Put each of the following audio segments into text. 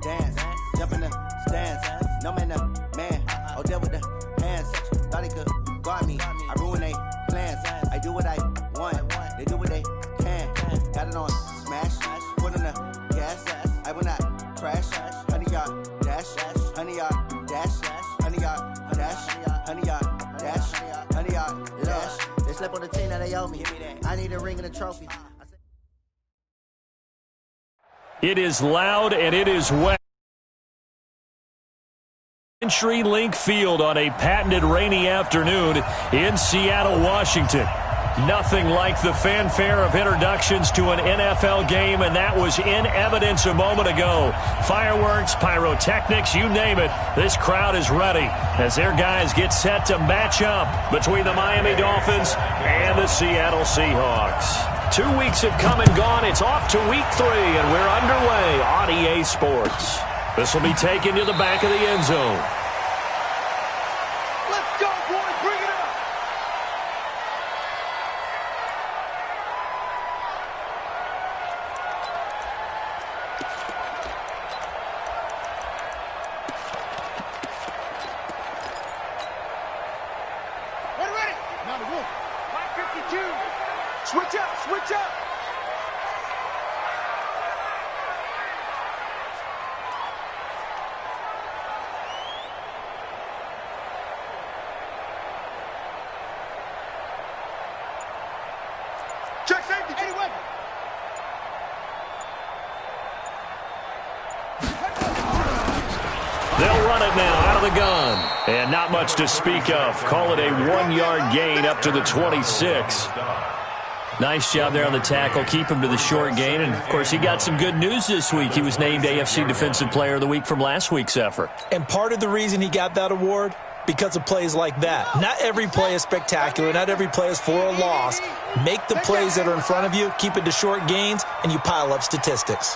dance. Jump in the stands. No man, the man. Oh, deal with the hands. Thought he could guard me. I ruin they plans. I do what I want. They do what they can. Got it on smash. Put on the gas. I will not crash. 100-yard dash. 100-yard dash. 100-yard dash. 100-yard dash. 100-yard dash. They slept on the team that they owe me. I need a ring and a trophy. It is loud and it is wet. CenturyLink Field on a patented rainy afternoon in Seattle, Washington. Nothing like the fanfare of introductions to an NFL game, and that was in evidence a moment ago. Fireworks, pyrotechnics, you name it. This crowd is ready as their guys get set to match up between the Miami Dolphins and the Seattle Seahawks. 2 weeks have come and gone. It's off to week 3, and we're underway on EA Sports. This will be taken to the back of the end zone. Let's go, boys. Bring it up. Ready. Now the wolf. 552. Switch up. Check safety. Any weapon. They'll run it now out of the gun. And not much to speak of. Call it a 1-yard gain up to the 26. Nice job there on the tackle. Keep him to the short gain. And, of course, he got some good news this week. He was named AFC Defensive Player of the Week from last week's effort. And part of the reason he got that award, because of plays like that. Not every play is spectacular. Not every play is for a loss. Make the plays that are in front of you, keep it to short gains, and you pile up statistics.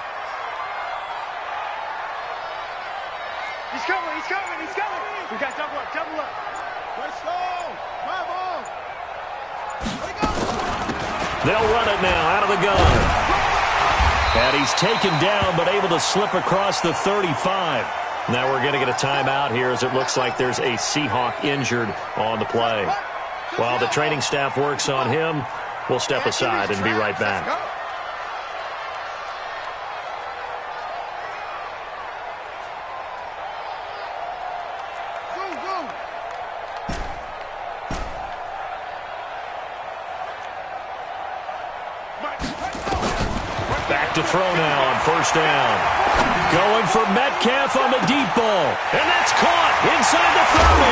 He's coming. We got double up. Let's go. Drive on. Let it go. They'll run it now out of the gun. And he's taken down but able to slip across the 35. Now we're going to get a timeout here as it looks like there's a Seahawk injured on the play. While the training staff works on him, we'll step aside and be right back. Back to throw now on first down. Going for Metcalf on the deep ball. And that's caught inside the 30.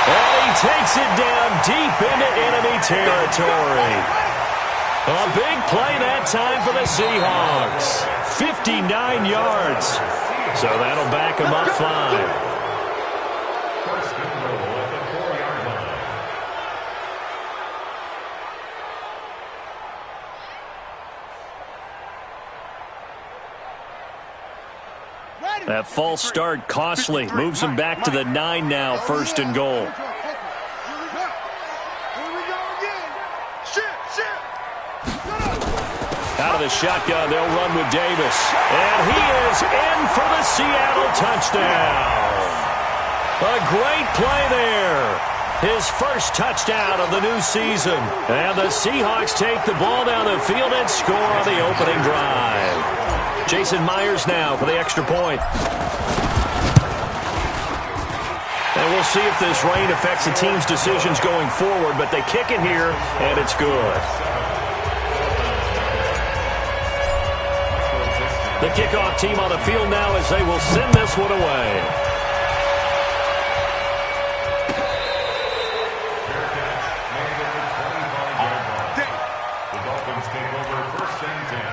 And he takes it down deep into enemy territory. A big play that time for the Seahawks. 59 yards. So that'll back him up 5. That false start costly. Moves him back to the 9 now, first and goal. Here we go again. Shit. Out of the shotgun, they'll run with Davis. And he is in for the Seattle touchdown. A great play there. His first touchdown of the new season. And the Seahawks take the ball down the field and score on the opening drive. Jason Myers now for the extra point. And we'll see if this rain affects the team's decisions going forward, but they kick it here, and it's good. The kickoff team on the field now as they will send this one away. The Dolphins take over first and 10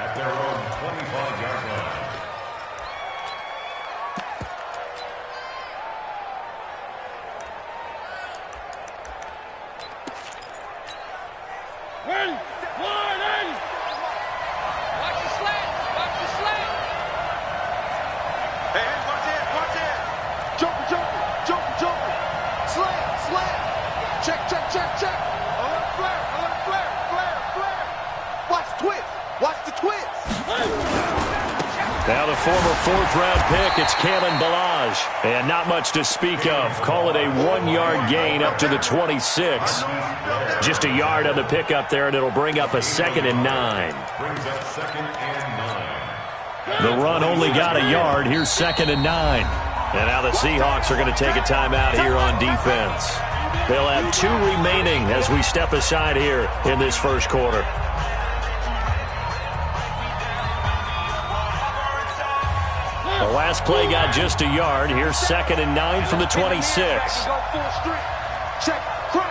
at their own 25-yard line. Ready. Ready. Watch the slant. Watch the slant. Hey, watch it. Watch it. Jumper. Slant. Check. Alert flare. Watch the twist. Now the former fourth-round pick. It's Kalen Ballage. And not much to speak of. Call it a 1-yard gain up to the 26. Just a yard on the pickup there, and it'll bring up a 2nd and 9. The run only got a yard. Here's 2nd and 9. And now the Seahawks are going to take a timeout here on defense. They'll have 2 remaining as we step aside here in this first quarter. The last play got just a yard. Here's 2nd and 9 from the 26. Check. Crunch.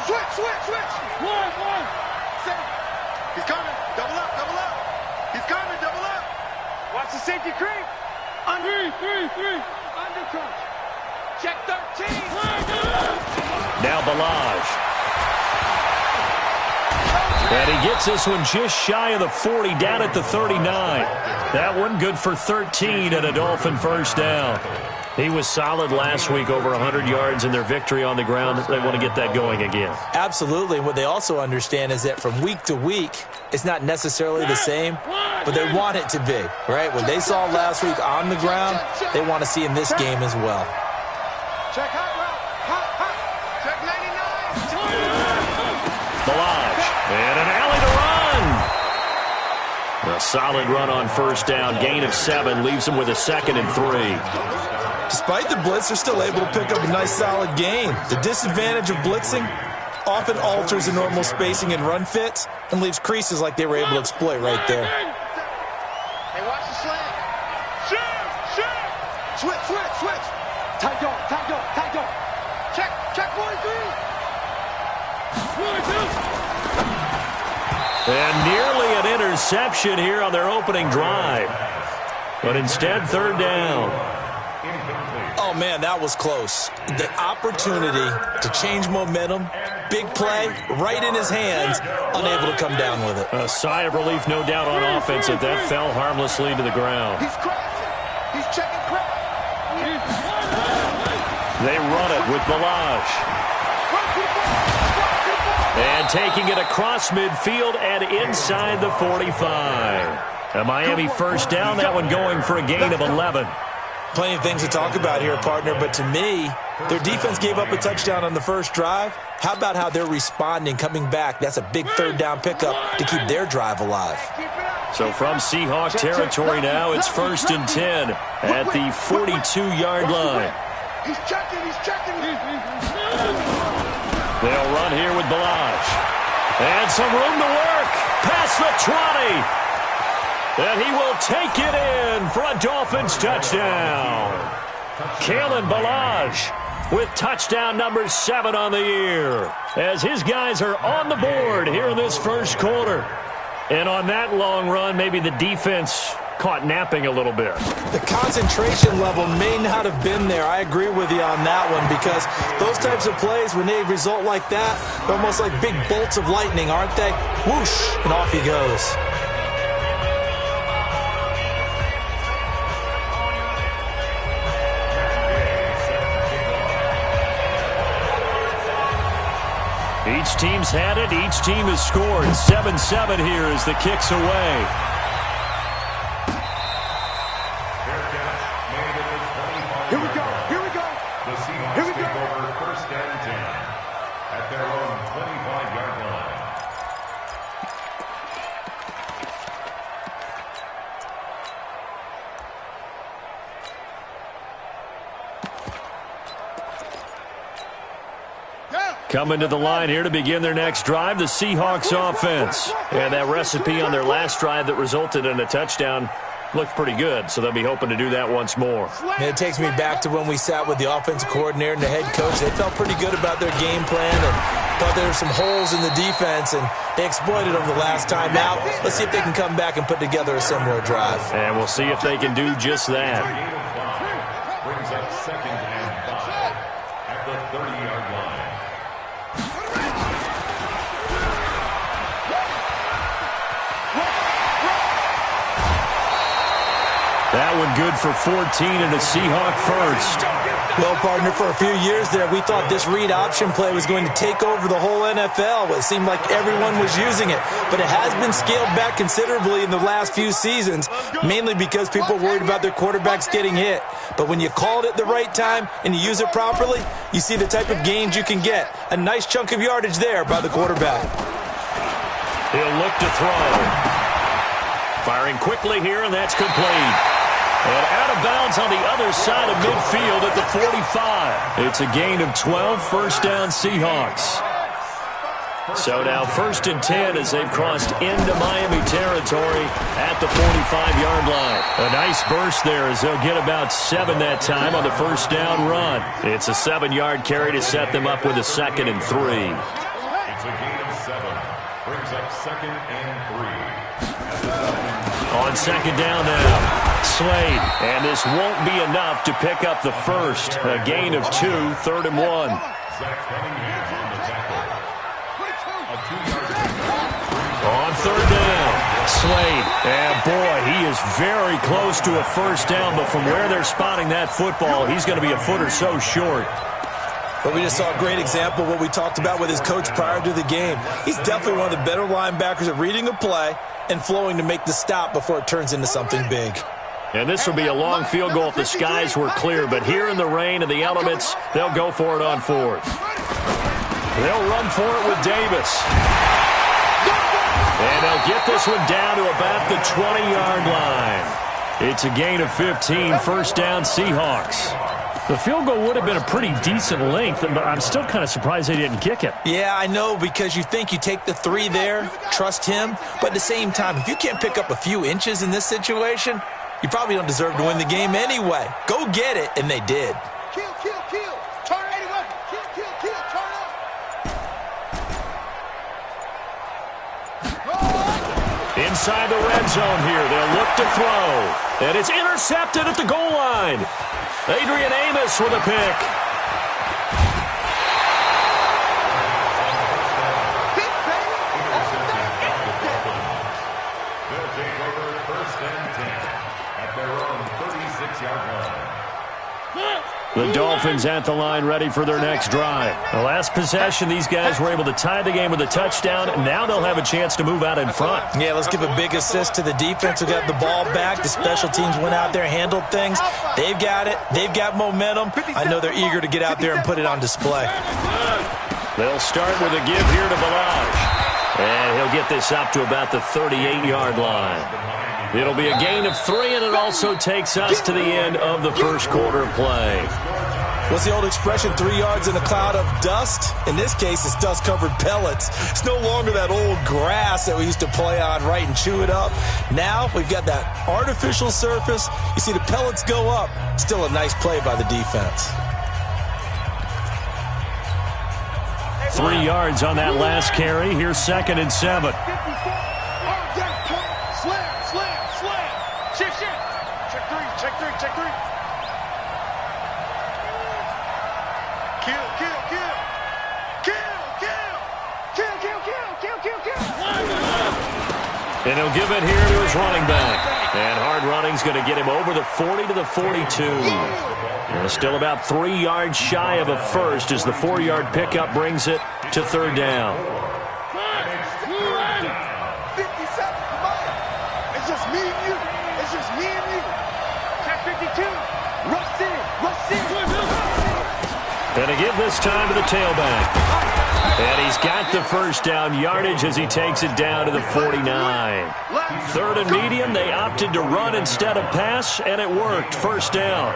Switch. One. Set. He's coming. Double up. He's coming. Double up. Watch the safety creep. Under. Three. Under crunch. Check 13. Now Ballage. And he gets this one just shy of the 40, down at the 39. That one good for 13 and a Dolphin first down. He was solid last week, over 100 yards in their victory on the ground. They want to get that going again. Absolutely. What they also understand is that from week to week, it's not necessarily the same, but they want it to be, right? What they saw last week on the ground, they want to see in this game as well. Check hot route. Hot. Check 99. Ballage. And an alley to run. A solid run on first down. Gain of 7 leaves them with a 2nd and 3. Despite the blitz, they're still able to pick up a nice solid gain. The disadvantage of blitzing often alters the normal spacing and run fits and leaves creases like they were able to exploit right there. Hey, watch the slant. Shoot. Switch. Tight dog. Check 43. And nearly an interception here on their opening drive. But instead, 3rd down. Oh, man, that was close. The opportunity to change momentum, big play, right in his hands, unable to come down with it. A sigh of relief, no doubt, on offense that fell harmlessly to the ground. He's crashing. He's checking crash. They run it with Ballage. And taking it across midfield and inside the 45. A Miami first down, that one going for a gain of 11. Plenty of things to talk about here, partner, but to me, their defense gave up a touchdown on the first drive. How about how they're responding, coming back? That's a big 3rd down pickup to keep their drive alive. So from Seahawk territory now, it's 1st and 10 at the 42-yard line. He's checking. They'll run here with Ballage. And some room to work. Past the 20. And he will take it in for a Dolphins touchdown. Kalen Ballage with touchdown number 7 on the year, as his guys are on the board here in this first quarter. And on that long run, maybe the defense caught napping a little bit. The concentration level may not have been there. I agree with you on that one, because those types of plays, when they result like that, they're almost like big bolts of lightning, aren't they? Whoosh, and off he goes. Each team's had it. Each team has scored. 7-7 here as the kick's away. Here we go. The Seahawks take over 1st and 10 at their own 25-yard line. Coming to the line here to begin their next drive, the Seahawks offense. And that recipe on their last drive that resulted in a touchdown looked pretty good, so they'll be hoping to do that once more. And it takes me back to when we sat with the offensive coordinator and the head coach. They felt pretty good about their game plan and thought there were some holes in the defense, and they exploited them the last time out. Let's see if they can come back and put together a similar drive. And we'll see if they can do just that. Brings up 2nd and 5 at the 30-yard line. That one good for 14 and a Seahawk first. Well, partner, for a few years there, we thought this read option play was going to take over the whole NFL. It seemed like everyone was using it, but it has been scaled back considerably in the last few seasons, mainly because people are worried about their quarterbacks getting hit. But when you call it at the right time and you use it properly, you see the type of gains you can get. A nice chunk of yardage there by the quarterback. He'll look to throw. Firing quickly here, and that's complete. And out of bounds on the other side of midfield at the 45. It's a gain of 12, first down Seahawks. So now 1st and 10 as they've crossed into Miami territory at the 45-yard line. A nice burst there as they'll get about 7 that time on the first down run. It's a 7-yard carry to set them up with a 2nd and 3. It's a gain of 7. Brings up 2nd and 3. On 2nd down now, Slade. And this won't be enough to pick up the first. A gain of 2, 3rd and 1. Zach Cunningham on the tackle. A 2-yard pickup. On 3rd down, Slade. And boy, he is very close to a first down, but from where they're spotting that football, he's going to be a foot or so short. But we just saw a great example of what we talked about with his coach prior to the game. He's definitely one of the better linebackers at reading a play and flowing to make the stop before it turns into something big. And this will be a long field goal if the skies were clear, but here in the rain and the elements, they'll go for it on 4th. They'll run for it with Davis. And they'll get this one down to about the 20-yard line. It's a gain of 15, first down Seahawks. The field goal would have been a pretty decent length, but I'm still kind of surprised they didn't kick it. Yeah, I know, because you think you take the 3 there, trust him, but at the same time, if you can't pick up a few inches in this situation, you probably don't deserve to win the game anyway. Go get it, and they did. Kill, kill, kill. Turn 81. Kill, kill, kill. Turn up. Inside the red zone here, they'll look to throw. And it's intercepted at the goal line. Adrian Amos with a pick. They'll take over 1st and 10 at their own 36-yard line. The Dolphins at the line ready for their next drive. The last possession, these guys were able to tie the game with a touchdown. Now they'll have a chance to move out in front. Yeah, let's give a big assist to the defense who got the ball back. The special teams went out there, handled things. They've got it. They've got momentum. I know they're eager to get out there and put it on display. They'll start with a give here to Balaj. And he'll get this up to about the 38-yard line. It'll be a gain of 3, and it also takes us to the end of the first quarter play. What's the old expression, 3 yards in a cloud of dust? In this case, it's dust-covered pellets. It's no longer that old grass that we used to play on, right, and chew it up. Now we've got that artificial surface. You see the pellets go up. Still a nice play by the defense. 3 yards on that last carry. Here's 2nd and 7. Check 3. Kill, kill, kill. Kill, kill. Kill, kill, kill. Kill, kill, kill. And he'll give it here to his running back. And hard running's going to get him over the 40 to the 42. And still about 3 yards shy of a first as the 4-yard pickup brings it to 3rd down. 57, come on. It's just me and you. It's just me and you. Check 52. Rush in. And to give this time to the tailback. And he's got the first down yardage as he takes it down to the 49. 3rd and medium, they opted to run instead of pass, and it worked. First down.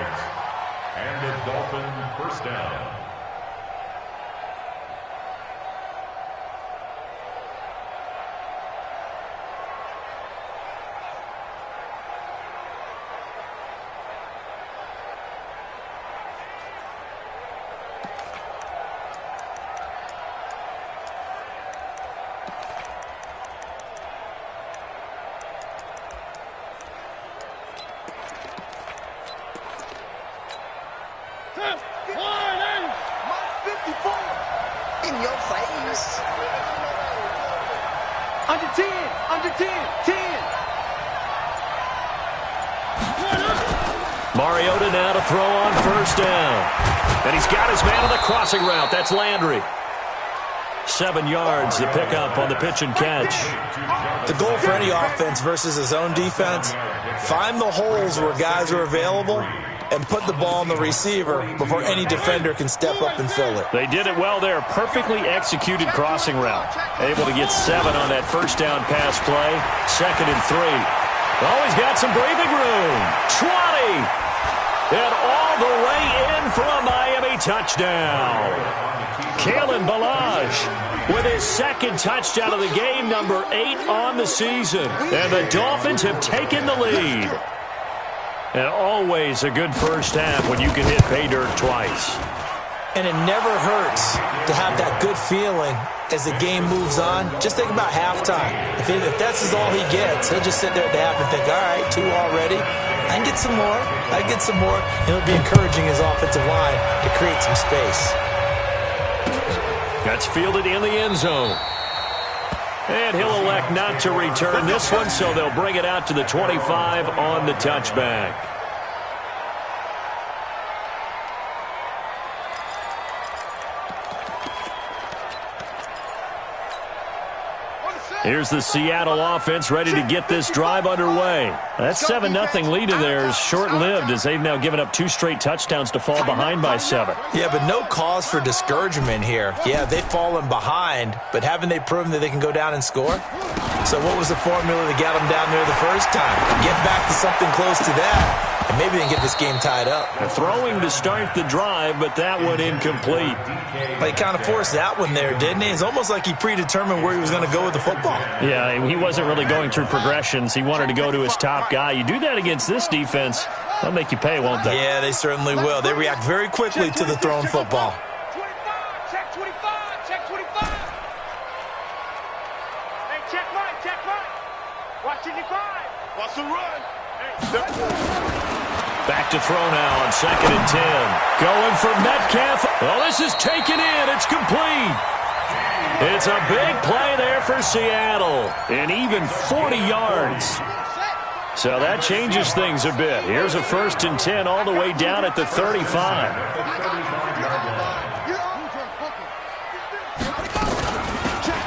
And a Dolphin first down. In your face. Under 10. 10. Mariota now to throw on first down. And he's got his man on the crossing route. That's Landry. 7 yards, the pickup on the pitch and catch. The goal for any offense versus his own defense, find the holes where guys are available and put the ball on the receiver before any defender can step up and fill it. They did it well there. Perfectly executed crossing route. Able to get 7 on that first down pass play. 2nd and 3. Always got some breathing room. 20. And all the way in for a Miami touchdown. Kalen Ballage with his 2nd touchdown of the game, number 8 on the season. And the Dolphins have taken the lead. And always a good first half when you can hit pay dirt twice. And it never hurts to have that good feeling as the game moves on. Just think about halftime. If that's all he gets, he'll just sit there at the half and think, all right, 2 already. I can get some more. I can get some more. And it'll be encouraging his offensive line to create some space. That's fielded in the end zone. And he'll elect not to return this one, so they'll bring it out to the 25 on the touchback. Here's the Seattle offense ready to get this drive underway. That 7-0 lead of theirs short-lived as they've now given up 2 straight touchdowns to fall behind by 7. Yeah, but no cause for discouragement here. Yeah, they've fallen behind, but haven't they proven that they can go down and score? So what was the formula that got them down there the first time? Get back to something close to that, and maybe they can get this game tied up. Throwing to start the drive, but that one incomplete. But he kind of forced that one there, didn't he? It's almost like he predetermined where he was going to go with the football. Yeah, he wasn't really going through progressions. He wanted to go to his top guy. You do that against this defense, they'll make you pay, won't they? Yeah, they certainly will. They react very quickly to the thrown football. 25, check 25, check 25. Hey, check right. Watching your 5. Watch the run. Back to throw now on 2nd and 10. Going for Metcalf. Oh, this is taken in. It's complete. It's a big play there for Seattle. And even 40 yards. So that changes things a bit. Here's a 1st and 10 all the way down at the 35.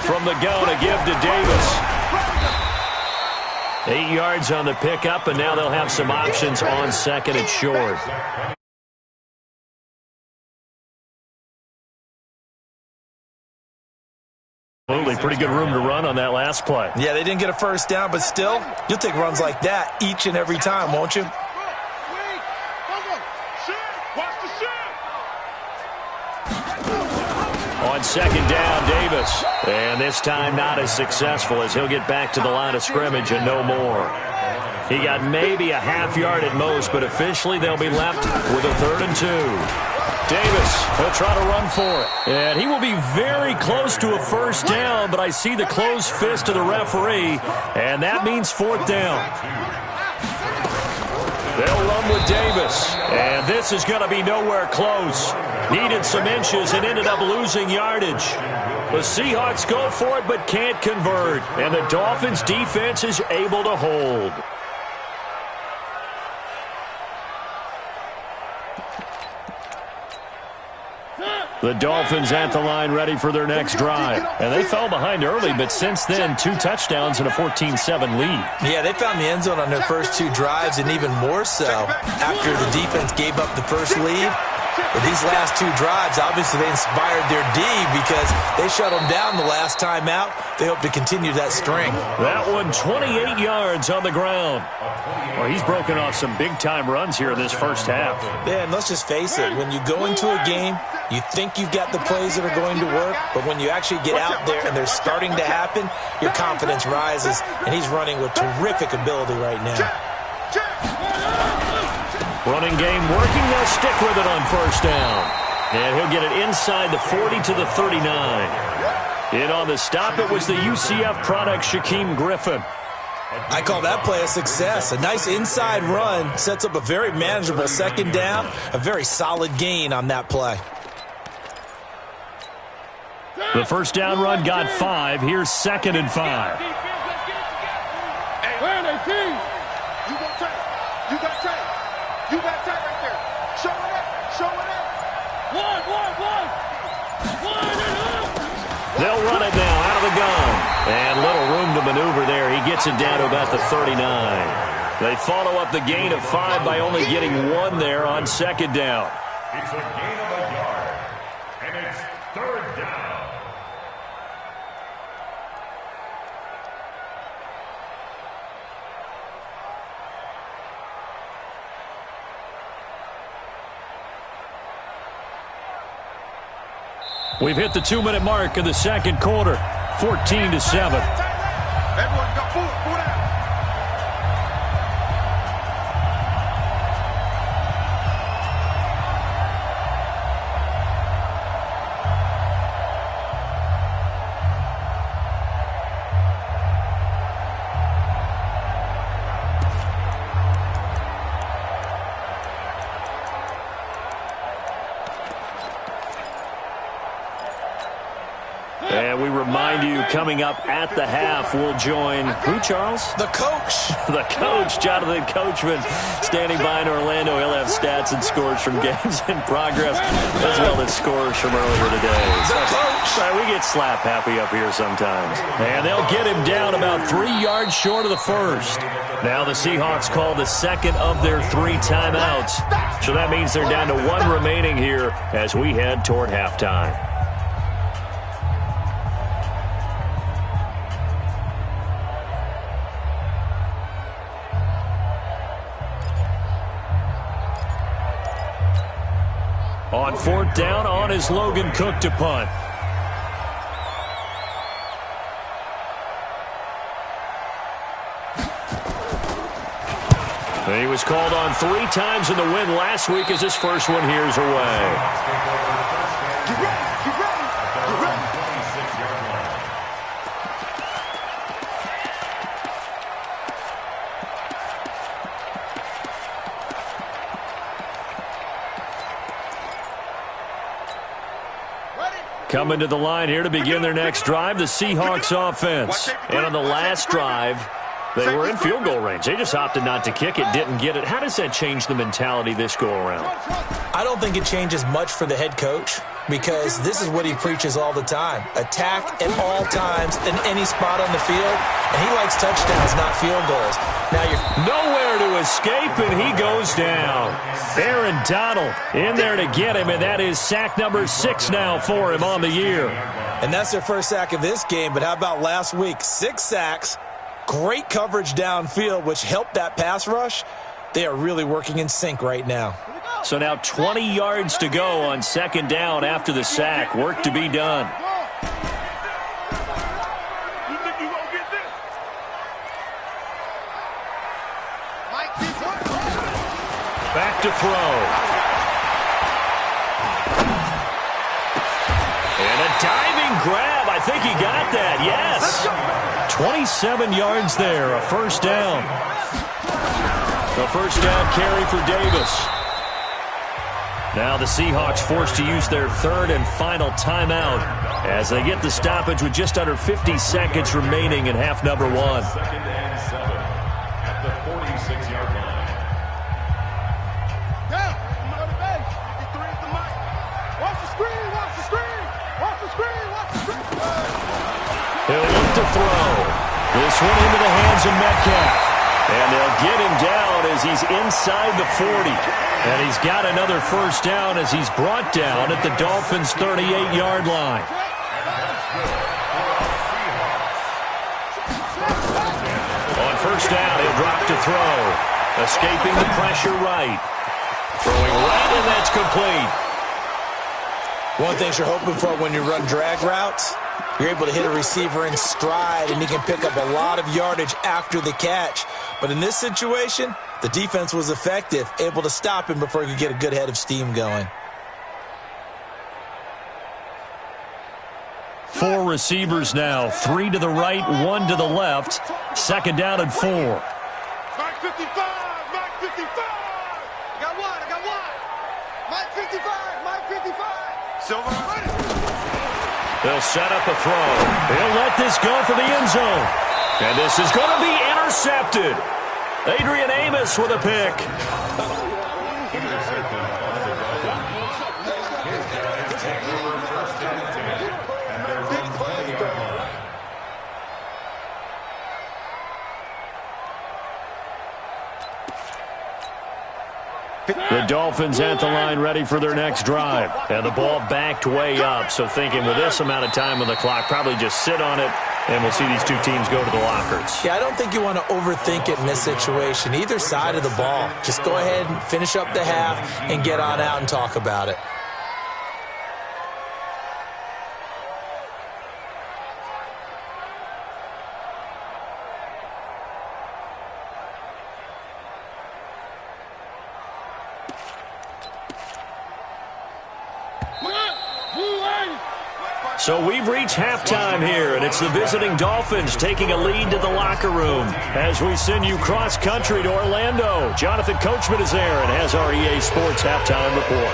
From the go to give to Davis. 8 yards on the pickup, and now they'll have some options on 2nd and short. Absolutely, pretty good room to run on that last play. Yeah, they didn't get a first down, but still, you'll take runs like that each and every time, won't you? On 2nd down, Davis. And this time not as successful as he'll get back to the line of scrimmage and no more. He got maybe a half yard at most, but officially they'll be left with a 3rd and 2. Davis, he'll try to run for it. And he will be very close to a first down, but I see the closed fist of the referee, and that means 4th down. They'll run with Davis, and this is going to be nowhere close. Needed some inches and ended up losing yardage. The Seahawks go for it but can't convert, and the Dolphins' defense is able to hold. The Dolphins at the line ready for their next drive. And they fell behind early, but since then, 2 touchdowns and a 14-7 lead. Yeah, they found the end zone on their first 2 drives, and even more so after the defense gave up the first lead. But these last 2 drives, obviously they inspired their D because they shut them down the last time out. They hope to continue that string. That one 28 yards on the ground. Well, he's broken off some big-time runs here in this first half. Yeah, and let's just face it. When you go into a game, you think you've got the plays that are going to work, but when you actually get out there and they're starting to happen, your confidence rises, and he's running with terrific ability right now. Running game working. They'll stick with it on first down. And he'll get it inside the 40 to the 39. In on the stop, it was the UCF product, Shaquem Griffin. I call that play a success. A nice inside run sets up a very manageable 2nd down. A very solid gain on that play. The first down run got 5. Here's 2nd and 5. You got tape. You got tight right there. Show it up. Show it up. One. They'll run it now out of the gun. And little room to maneuver there. He gets it down to about the 39. They follow up the gain of 5 by only getting 1 there on second down. It's a gain of a yard. And it's third down. We've hit the 2-minute mark of the second quarter. 14-7. Everyone go forward. And we remind you, coming up at the half, we'll join who, Charles? The coach. The coach, Jonathan Coachman, standing by in Orlando. He'll have stats and scores from games in progress, as well as scores from earlier today. The coach. Sorry, we get slap happy up here sometimes. And they'll get him down about 3 yards short of the first. Now the Seahawks call the second of their 3 timeouts. So that means they're down to 1 remaining here as we head toward halftime. On 4th down, on is Logan Cook to punt. He was called on 3 times in the win last week as his first one here's away. Get ready. Coming to the line here to begin their next drive, the Seahawks offense. And on the last drive, they were in field goal range. They just opted not to kick it, didn't get it. How does that change the mentality this go-around? I don't think it changes much for the head coach because this is what he preaches all the time. Attack at all times in any spot on the field, and he likes touchdowns, not field goals. Now you're nowhere to escape, and he goes down. Aaron Donald in there to get him, and that is sack number 6 now for him on the year. And that's their first sack of this game, but how about last week? 6 sacks, great coverage downfield, which helped that pass rush. They are really working in sync right now. So now 20 yards to go on second down after the sack. Work to be done. Back to throw. And a diving grab. I think he got that. Yes. 27 yards there. A first down. A first down carry for Davis. Now the Seahawks forced to use their 3rd and final timeout as they get the stoppage with just under 50 seconds remaining in half number 1. 2nd and 7 at the 46-yard line. Down. Go to base. Get 3 at the mic. Watch the screen. Watch the screen. Watch the screen. Watch the screen. He'll look to throw. This one into the hands of Metcalf. And they'll get him down as he's inside the 40. And he's got another first down as he's brought down at the Dolphins' 38-yard line. On first down, he'll drop to throw. Escaping the pressure right. Throwing right, and that's complete. One thing you're hoping for when you run drag routes, you're able to hit a receiver in stride, and he can pick up a lot of yardage after the catch. But in this situation, the defense was effective, able to stop him before he could get a good head of steam going. 4 receivers now, 3 to the right, 1 to the left. Second down and 4. Mike 55. Mike 55. I got one. Mike 55. Mike 55. Silver. They'll set up a throw. He'll let this go for the end zone. And this is going to be intercepted. Adrian Amos with a pick. Peterson on the Dolphins. His guys take over first and 10 at their own 20-yard line. The Dolphins at the line ready for their next drive. And the ball backed way up. So thinking with this amount of time on the clock, probably just sit on it, and we'll see these two teams go to the lockers. Yeah, I don't think you want to overthink it in this situation. Either side of the ball. Just go ahead and finish up the half and get on out and talk about it. So we've reached halftime here, and it's the visiting Dolphins taking a lead to the locker room as we send you cross-country to Orlando. Jonathan Coachman is there and has our EA Sports halftime report.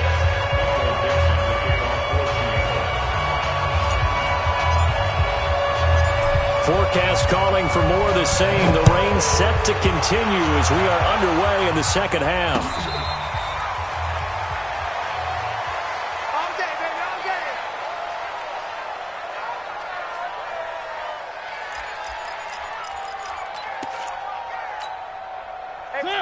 Forecast calling for more of the same. The rain set to continue as we are underway in the second half.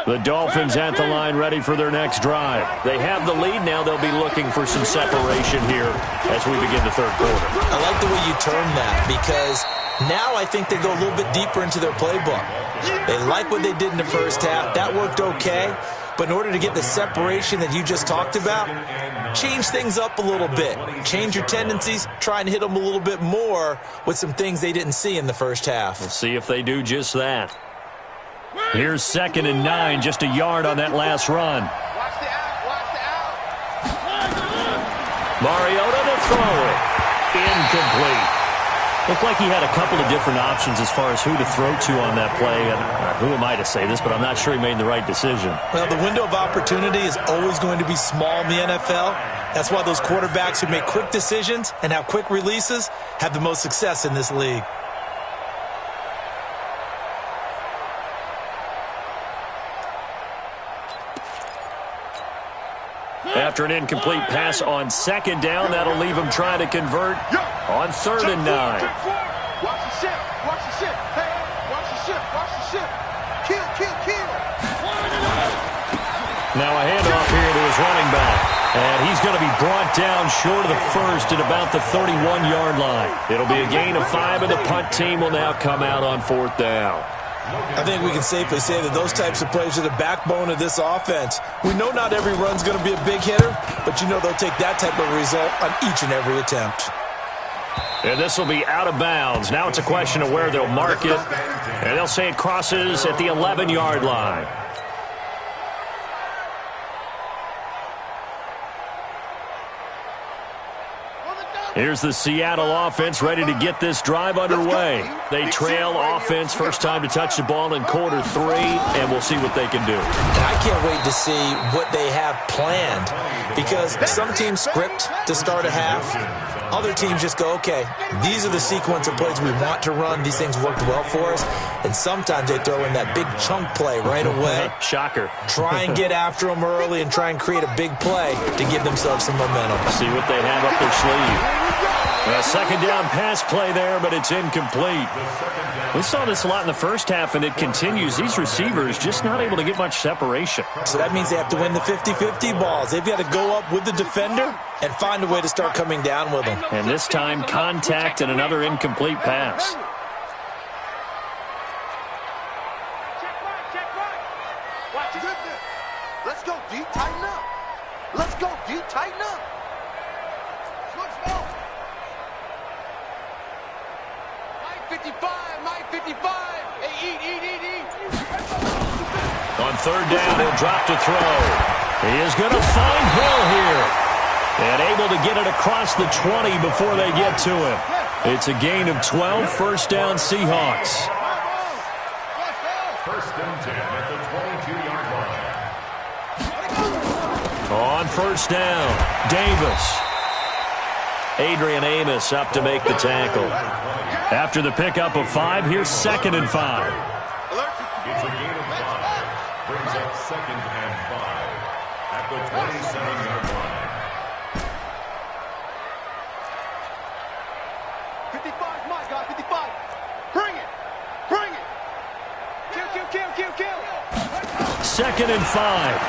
The Dolphins at the line ready for their next drive. They have the lead now. They'll be looking for some separation here as we begin the third quarter. I like the way you term that because now I think they go a little bit deeper into their playbook. They like what they did in the first half. That worked okay. But in order to get the separation that you just talked about, change things up a little bit. Change your tendencies. Try and hit them a little bit more with some things they didn't see in the first half. We'll see if they do just that. Here's 2nd and 9, just a yard on that last run. Watch the out. Mariota to throw it. Incomplete. Looked like he had a couple of different options as far as who to throw to on that play. And who am I to say this, but I'm not sure he made the right decision. Well, the window of opportunity is always going to be small in the NFL. That's why those quarterbacks who make quick decisions and have quick releases have the most success in this league. After an incomplete pass on 2nd down, that'll leave him trying to convert on 3rd and 9. Watch the ship. Watch the ship. Hey, watch the ship. Watch the ship. Kill, kill, kill. Now a handoff here to his running back. And he's going to be brought down short of the first at about the 31-yard line. It'll be a gain of 5, and the punt team will now come out on 4th down. I think we can safely say that those types of plays are the backbone of this offense. We know not every run's going to be a big hitter, but you know they'll take that type of result on each and every attempt. And this will be out of bounds. Now it's a question of where they'll mark it. And they'll say it crosses at the 11-yard line. Here's the Seattle offense ready to get this drive underway. They trail offense, first time to touch the ball in quarter 3, and we'll see what they can do. And I can't wait to see what they have planned because some teams script to start a half. Other teams just go, okay, these are the sequence of plays we want to run. These things worked well for us. And sometimes they throw in that big chunk play right away. Shocker. Try and get after them early and try and create a big play to give themselves some momentum. See what they have up their sleeve. A 2nd down pass play there, but it's incomplete. We saw this a lot in the first half, and it continues. These receivers just not able to get much separation. So that means they have to win the 50-50 balls. They've got to go up with the defender and find a way to start coming down with them. And this time, contact and another incomplete pass. Check right. Watch it. Let's go, D. Tighten up. Let's go, D. Tighten up. Let's go. Mike 55. Mike 55. Hey, eat. On 3rd down, he'll drop to throw. He is going to find Hill here. And able to get it across the 20 before they get to him. It's a gain of 12, first down Seahawks. First and 10 at the 22-yard line. On 1st down, Davis. Adrian Amos up to make the tackle. After the pickup of 5, here's 2nd and 5. It's a gain of 5. Brings up 2nd and 5. at the 27-yard line. 55, my guy, 55. Bring it. Bring it. Kill, kill, kill, kill, kill. 2nd and 5.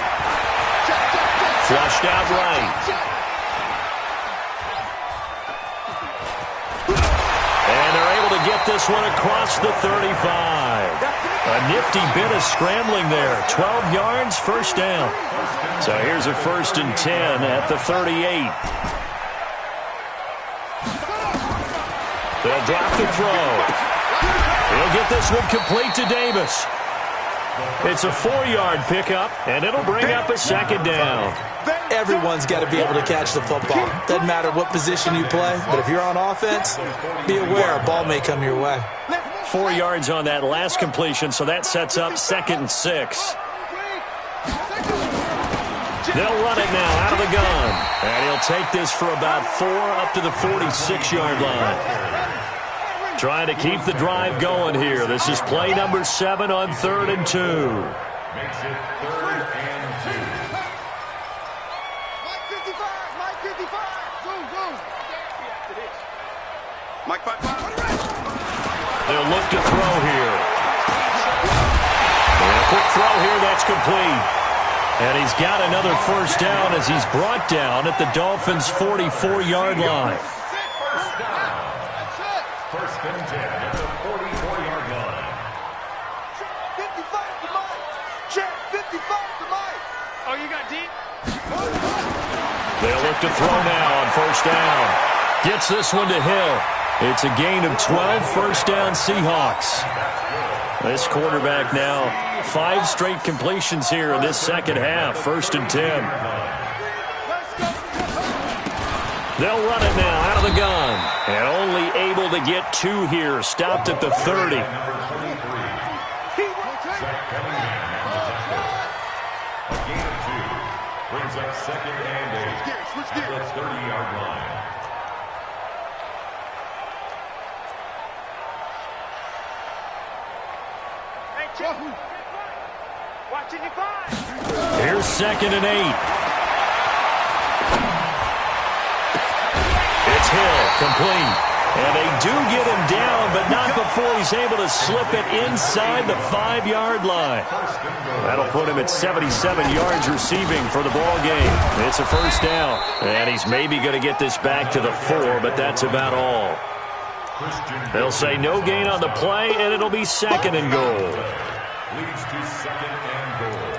Flushed out right. And they're able to get this one across the 35. A nifty bit of scrambling there. 12 yards, first down. So here's a 1st and 10 at the 38. They'll drop the throw. He'll get this one complete to Davis. It's a 4-yard pickup, and it'll bring up a 2nd down. Everyone's got to be able to catch the football. Doesn't matter what position you play, but if you're on offense, be aware a ball may come your way. 4 yards on that last completion, so that sets up 2nd and 6. They'll run it now out of the gun. And he'll take this for about 4 up to the 46-yard line. Trying to keep the drive going here. This is play number 7 on 3rd and 2. Makes it 3rd and 2. Mike 55, Mike 55. Zoom, zoom. Mike 55. They'll look to throw here. And a quick throw here, that's complete. And he's got another 1st down as he's brought down at the Dolphins' 44-yard line. First down. 1st and 10 at the 44-yard line. 55 to Mike. Check, 55 to Mike. Oh, you got deep? They'll look to throw now on 1st down. Gets this one to Hill. It's a gain of 12, 1st down Seahawks. This quarterback now 5 straight completions here in this 2nd half. 1st and 10. They'll run it now out of the gun. And only able to get 2 here. Stopped at the 30. Zach Cunningham on the tackle. A gain of 2. Brings up 2nd and 8 at the 30-yard line. Watching you find. Here's 2nd and 8. It's Hill, complete. And they do get him down, but not before he's able to slip it inside the 5-yard line. That'll put him at 77 yards receiving for the ball game. It's a 1st down. And he's maybe going to get this back to the 4, but that's about all. They'll say no gain on the play, and it'll be 2nd and goal. Leads to 2nd and goal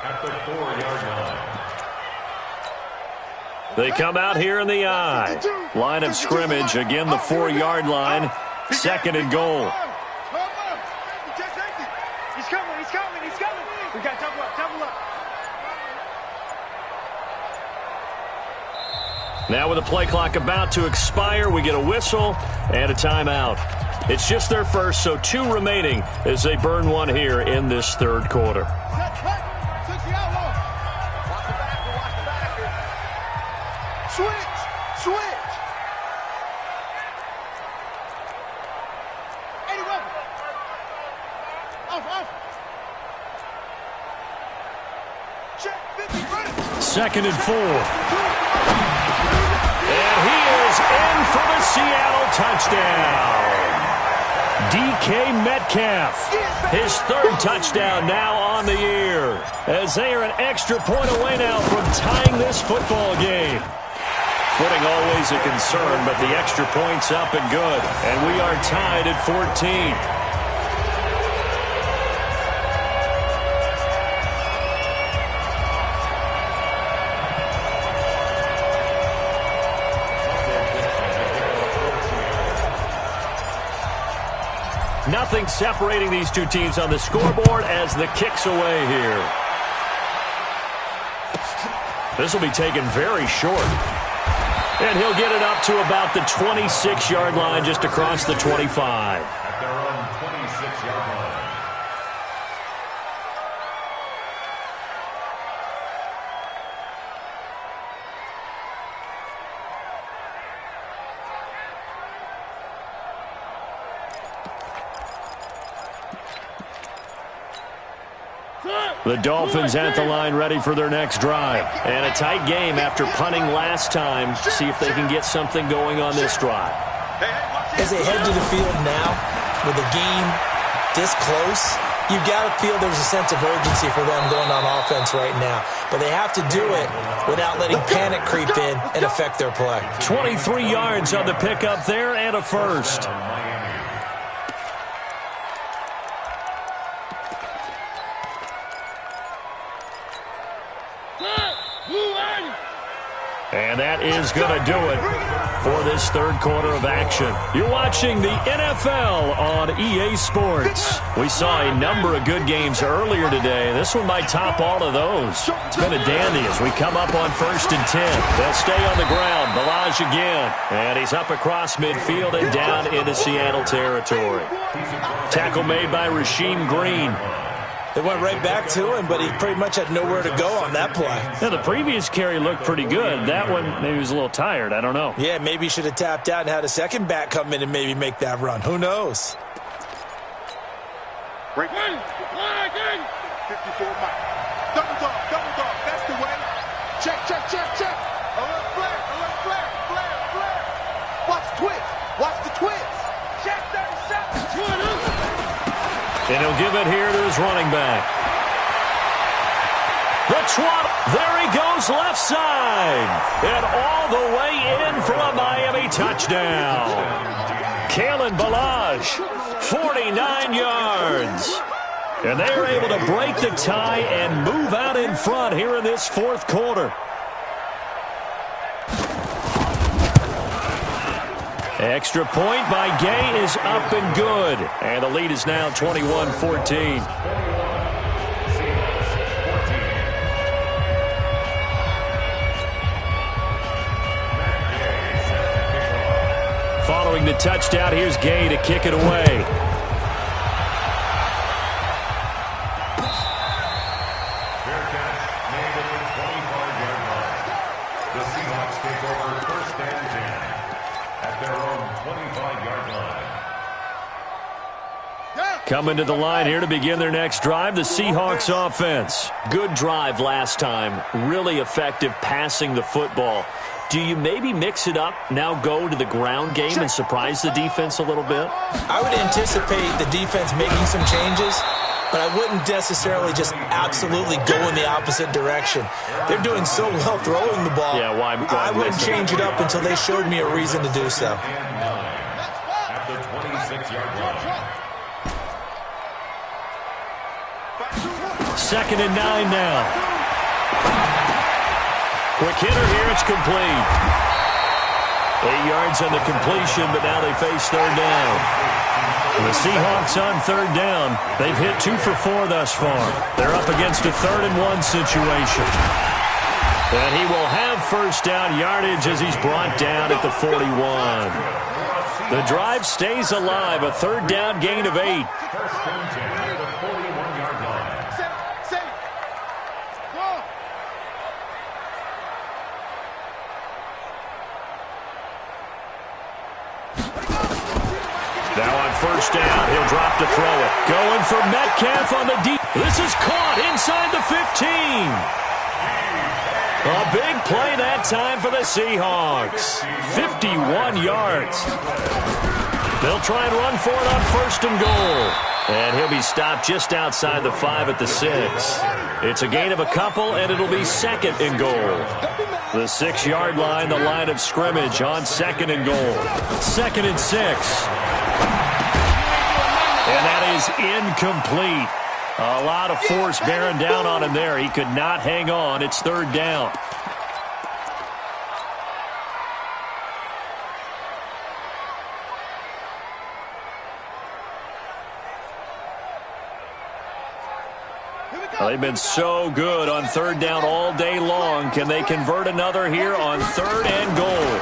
at the 4-yard line. They come out here in the I. Line of scrimmage, again the 4-yard line. 2nd and goal. He's coming, he's coming, he's coming. We got double up, double up. Now with the play clock about to expire, we get a whistle and a timeout. It's just their first, so 2 remaining as they burn one here in this 3rd quarter. Switch, switch. Off. Check, 50, run it. 2nd and 4. And he is in for the Seattle touchdown. DK Metcalf, his 3rd touchdown now on the year, as they are an extra point away now from tying this football game. Footing always a concern, but the extra point's up and good, and we are tied at 14. Nothing separating these 2 teams on the scoreboard as the kick's away here. This will be taken very short. And he'll get it up to about the 26-yard line, just across the 25. At their own 26-yard line. Good. The Dolphins at the line ready for their next drive. And a tight game after punting last time. See if they can get something going on this drive. As they head to the field now, with the game this close, you've got to feel there's a sense of urgency for them going on offense right now. But they have to do it without letting panic creep in and affect their play. 23 yards on the pickup there and a first. And that is going to do it for this third quarter of action. You're watching the NFL on EA Sports. We saw a number of good games earlier today. This one might top all of those. It's been a dandy as we come up on 1st and 10. They'll stay on the ground. Balaj again. And he's up across midfield and down into Seattle territory. Tackle made by Rasheem Green. They went right back to him, but he pretty much had nowhere to go on that play. Yeah, the previous carry looked pretty good. That one, maybe he was a little tired. I don't know. Yeah, maybe he should have tapped out and had a second back come in and maybe make that run. Who knows? Break. 54 Mike. Double dog. That's the way. Check. Alert flare. Watch the twist. Check 37. And he'll give it here to his running back. The twat. There he goes left side. And all the way in for a Miami touchdown. Kalen Balaj, 49 yards. And they are able to break the tie and move out in front here in this fourth quarter. Extra point by Gay is up and good. And the lead is now 21-14. Following the touchdown, here's Gay to kick it away. Coming to the line here to begin their next drive, the Seahawks offense. Good drive last time. Really effective passing the football. Do you maybe mix it up, now go to the ground game and surprise the defense a little bit? I would anticipate the defense making some changes, but I wouldn't necessarily just absolutely go in the opposite direction. They're doing so well throwing the ball. Yeah, why I wouldn't change it up until they showed me a reason to do so. At the 26-yard line. 2nd and 9 now. Quick hitter here, it's complete. 8 yards on the completion, but now they face third down. The Seahawks on third down. They've hit 2 for 4 thus far. They're up against a 3rd and 1 situation. And he will have first down yardage as he's brought down at the 41. The drive stays alive, a 3rd down gain of 8. Now on first down, he'll drop to throw it. Going for Metcalf on the deep. This is caught inside the 15. A big play that time for the Seahawks. 51 yards. They'll try and run for it on 1st and goal. And he'll be stopped just outside the 5 at the 6. It's a gain of a couple, and it'll be 2nd and goal. The 6-yard line, the line of scrimmage on 2nd and goal. 2nd and 6. And that is incomplete. A lot of force bearing down on him there. He could not hang on. It's 3rd down. They've been so good on 3rd down all day long. Can they convert another here on 3rd and goal?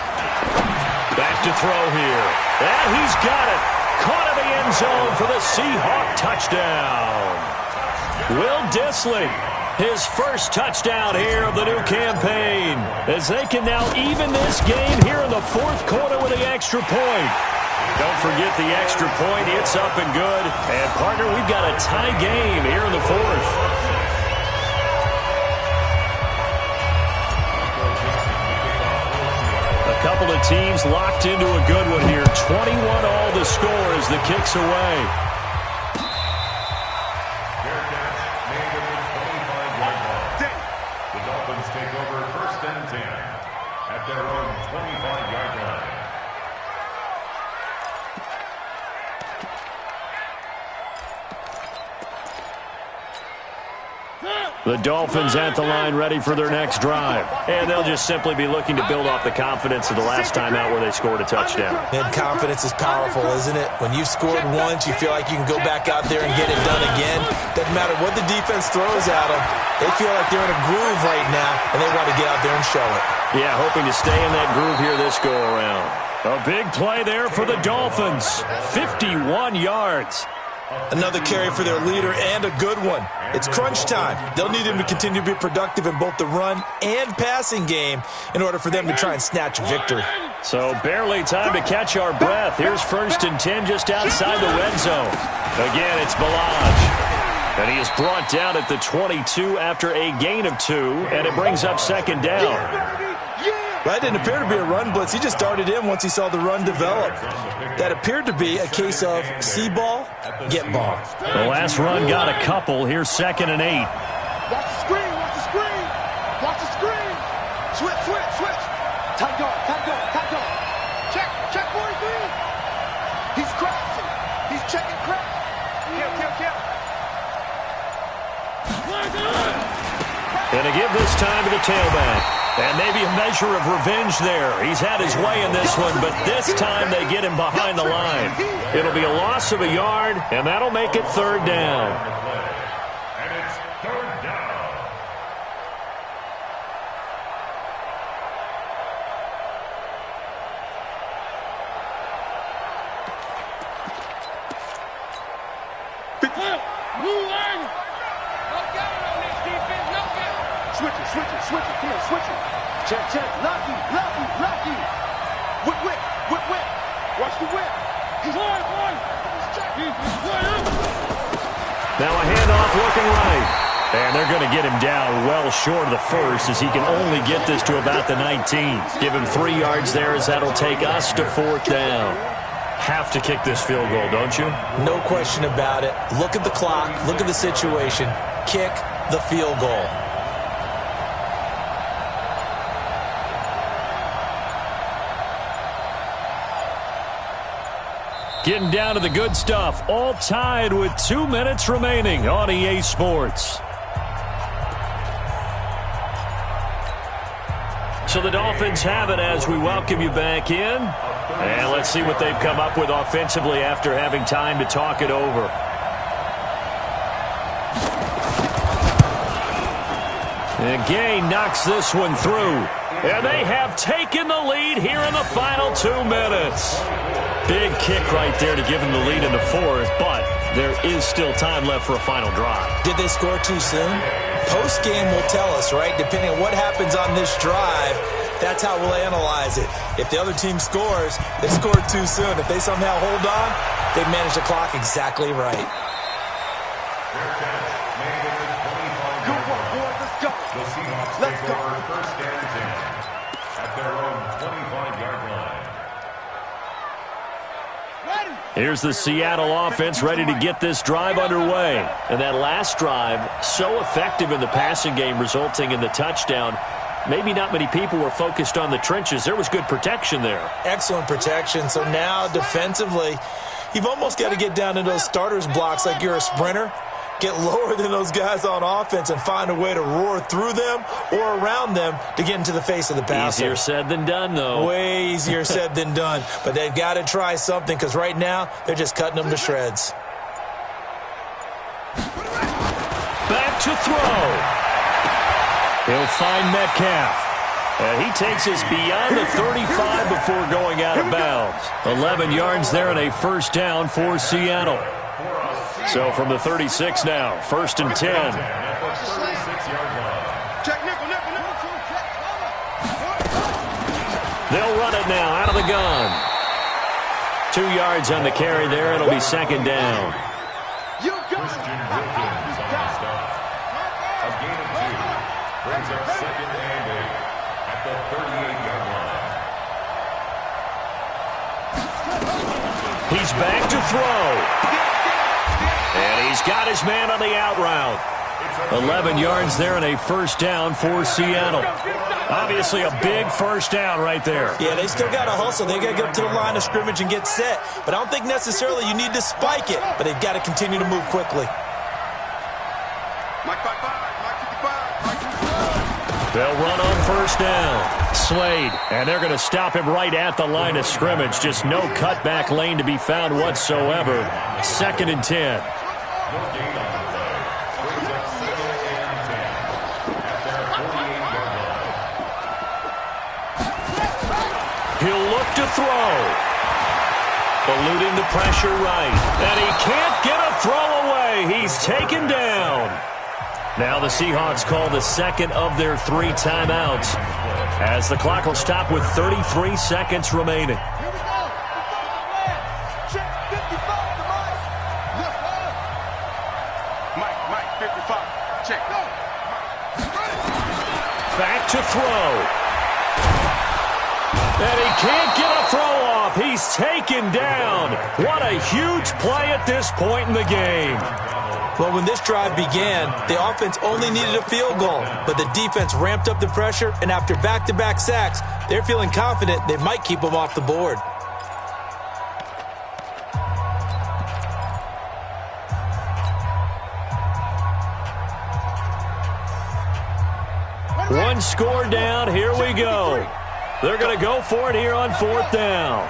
Back to throw here. And he's got it. Caught in the end zone for the Seahawk touchdown. Will Dissly, his first touchdown here of the new campaign, as they can now even this game here in the 4th quarter with the extra point. Don't forget the extra point. It's up and good. And, partner, we've got a tie game here in the 4th. teams locked into a good one here. 21 all the score as the kick's away. The Dolphins take over 1st and 10 at their own 25-yard line. The Dolphins at the line ready for their next drive. And they'll just simply be looking to build off the confidence of the last time out where they scored a touchdown. And confidence is powerful, isn't it? When you've scored once, you feel like you can go back out there and get it done again. Doesn't matter what the defense throws at them. They feel like they're in a groove right now, and they want to get out there and show it. Yeah, hoping to stay in that groove here this go-around. A big play there for the Dolphins. 51 yards. Another carry for their leader and a good one. It's crunch time. They'll need him to continue to be productive in both the run and passing game in order for them to try and snatch a victory. So barely time to catch our breath. Here's 1st and 10 just outside the red zone. Again, it's Balaj. And he is brought down at the 22 after a gain of 2, and it brings up 2nd down. That didn't appear to be a run blitz. He just darted in once he saw the run develop. That appeared to be a case of see ball, get ball. The last run got a couple. Here's 2nd and 8. Watch the screen, watch the screen. Watch the screen. Switch, switch, switch. Tight dog, tight dog, tight dog. Check, check 43. He's crashing. He's checking crack. Kill. And to give this time to the tailback. And maybe a measure of revenge there. He's had his way in this one, but this time they get him behind the line. It'll be a loss of a yard, and that'll make it 3rd down. And it's 3rd down. Switch it, come on, switch it. Check. Lucky. Whip. Watch the whip. He's on. Now a handoff looking right. And they're going to get him down well short of the first as he can only get this to about the 19. Give him 3 yards there as that'll take us to 4th down. Have to kick this field goal, don't you? No question about it. Look at the clock. Look at the situation. Kick the field goal. Getting down to the good stuff. All tied with 2 minutes remaining on EA Sports. So the Dolphins have it as we welcome you back in. And let's see what they've come up with offensively after having time to talk it over. And Gay knocks this one through. And they have taken the lead here in the final 2 minutes. Big kick right there to give them the lead in the 4th, but there is still time left for a final drive. Did they score too soon? Post-game will tell us, right? Depending on what happens on this drive, that's how we'll analyze it. If the other team scores, they scored too soon. If they somehow hold on, they manage the clock exactly right. Good one, boys. Let's go. The Seahawks take over 1st and 10 at their own 25-yard line. Here's the Seattle offense ready to get this drive underway. And that last drive, so effective in the passing game, resulting in the touchdown. Maybe not many people were focused on the trenches. There was good protection there. Excellent protection. So now defensively, you've almost got to get down to those starters blocks like you're a sprinter. Get lower than those guys on offense and find a way to roar through them or around them to get into the face of the passer. Easier said than done, though. Way easier said than done. But they've got to try something because right now they're just cutting them to shreds. Back to throw. He'll find Metcalf. And he takes us beyond the 35 before going out of bounds. 11 yards there and a 1st down for Seattle. So from the 36 now, 1st and 10. They'll run it now out of the gun. 2 yards on the carry there. It'll be 2nd down. Christian Wilkins on the stop. A gain of 2 brings up 2nd and 8 at the 38-yard line. He's back to throw. And he's got his man on the out route. 11 yards there and a first down for Seattle. Obviously a big first down right there. Yeah, they still got to hustle. They got to get up to the line of scrimmage and get set. But I don't think necessarily you need to spike it, but they've got to continue to move quickly. They'll run on first down. Slade, and they're going to stop him right at the line of scrimmage. Just no cutback lane to be found whatsoever. 2nd and 10. He'll look to throw. Eluding the pressure right. And he can't get a throw away. He's taken down. Now the Seahawks call the second of their 3 timeouts as the clock will stop with 33 seconds remaining. Mike, 55. Check. Back to throw. And he can't get a throw off. He's taken down. What a huge play at this point in the game. Well, when this drive began, the offense only needed a field goal, but the defense ramped up the pressure, and after back-to-back sacks, they're feeling confident they might keep them off the board. One score down. Here we go. They're going to go for it here on 4th down.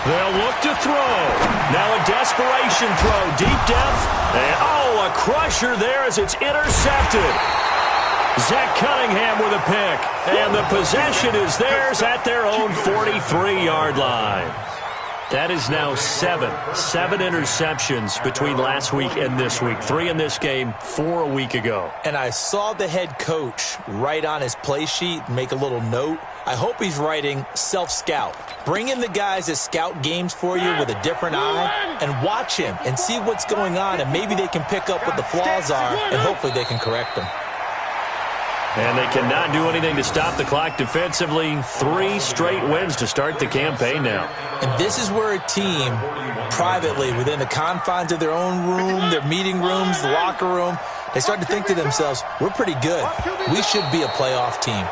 They'll look to throw. Now a desperation throw. Deep depth. And, a crusher there as it's intercepted. Zach Cunningham with a pick. And the possession is theirs at their own 43-yard line. That is now 7 interceptions between last week and this week. 3 in this game, 4 a week ago. And I saw the head coach write on his play sheet, make a little note. I hope he's writing self-scout. Bring in the guys that scout games for you with a different eye and watch him and see what's going on, and maybe they can pick up what the flaws are, and hopefully they can correct them. And they cannot do anything to stop the clock defensively. 3 straight wins to start the campaign now. And this is where a team, privately, within the confines of their own room, their meeting rooms, the locker room, they start to think to themselves, we're pretty good. We should be a playoff team.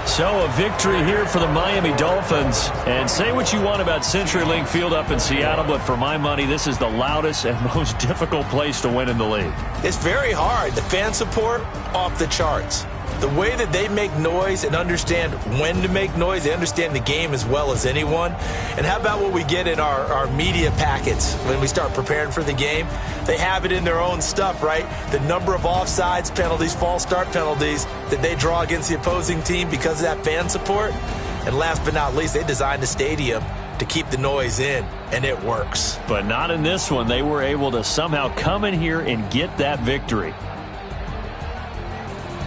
So a victory here for the Miami Dolphins. And say what you want about CenturyLink Field up in Seattle, but for my money, this is the loudest and most difficult place to win in the league. It's very hard. The fan support, off the charts. The way that they make noise and understand when to make noise, they understand the game as well as anyone. And how about what we get in our media packets when we start preparing for the game? They have it in their own stuff, right? The number of offsides penalties, false start penalties that they draw against the opposing team because of that fan support. And last but not least, they designed the stadium to keep the noise in, and it works. But not in this one. They were able to somehow come in here and get that victory.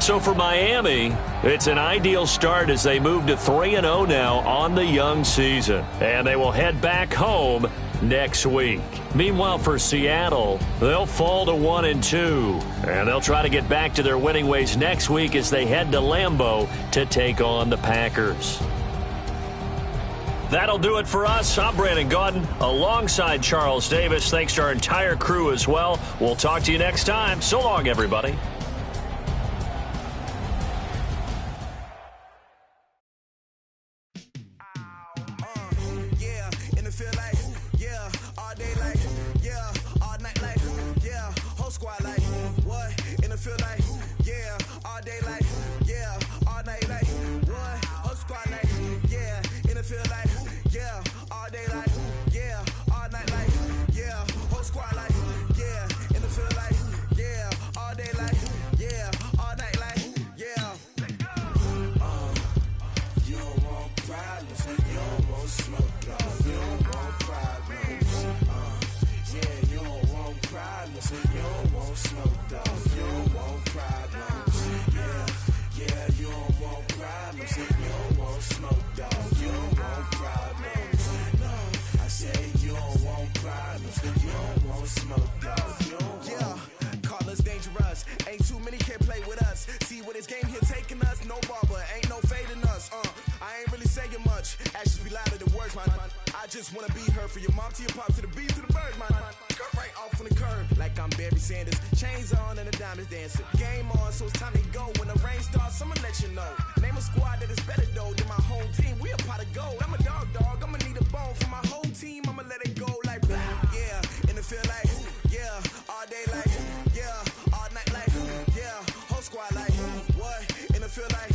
So for Miami, it's an ideal start as they move to 3-0 now on the young season. And they will head back home next week. Meanwhile, for Seattle, they'll fall to 1-2. And they'll try to get back to their winning ways next week as they head to Lambeau to take on the Packers. That'll do it for us. I'm Brandon Gaudin alongside Charles Davis. Thanks to our entire crew as well. We'll talk to you next time. So long, everybody. You don't want just wanna be her. For your mom to your pop to the beat to the birds, my cut right off on the curb. Like I'm Barry Sanders, chains on and the diamonds dancing. Game on, so it's time to go. When the rain starts, I'ma let you know. Name a squad that is better though than my home team. We a pot of gold. I'm a dog, I'ma need a bone for my whole team. I'ma let it go like blah, yeah. And it feel like yeah, all day like yeah, all night like yeah, whole squad like what? And it feel like